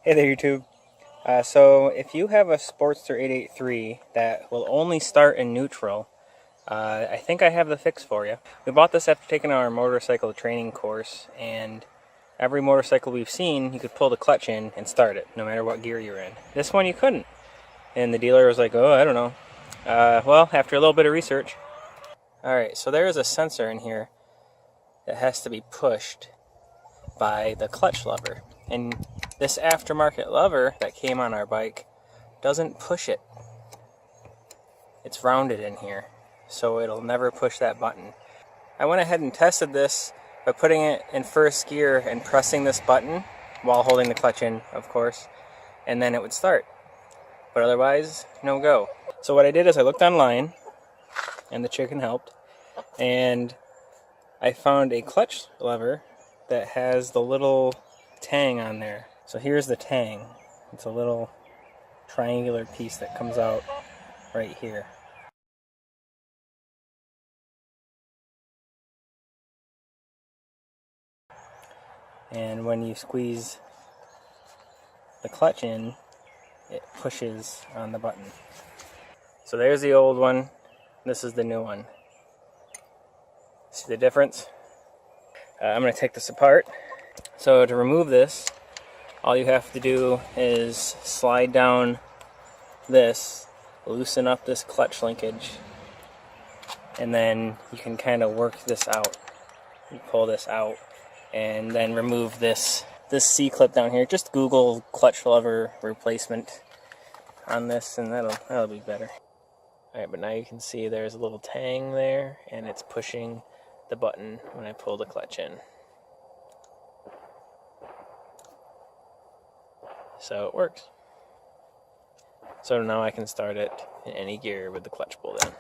Hey there, YouTube. So if you have a Sportster 883 that will only start in neutral, I think I have the fix for you. We bought this after taking our motorcycle training course, and every motorcycle we've seen, you could pull the clutch in and start it, no matter what gear you're in. This one you couldn't. And the dealer was like, oh, I don't know. Well, after a little bit of research. Alright, so there is a sensor in here that has to be pushed by the clutch lever. And this aftermarket lever that came on our bike doesn't push it. It's rounded in here, so it'll never push that button. I went ahead and tested this by putting it in first gear and pressing this button while holding the clutch in, of course, and then it would start. But otherwise, no go. So what I did is I looked online, and the chicken helped, and I found a clutch lever that has the little tang on there. So here's the tang. It's a little triangular piece that comes out right here. And when you squeeze the clutch in, it pushes on the button. So there's the old one. This is the new one. See the difference? I'm going to take this apart. So to remove this, all you have to do is slide down this, loosen up this clutch linkage, and then you can kind of work this out. You pull this out and then remove this C-clip down here. Just Google clutch lever replacement on this and that'll be better. Alright, but now you can see there's a little tang there and it's pushing the button when I pull the clutch in. So it works. So now I can start it in any gear with the clutch pulled in.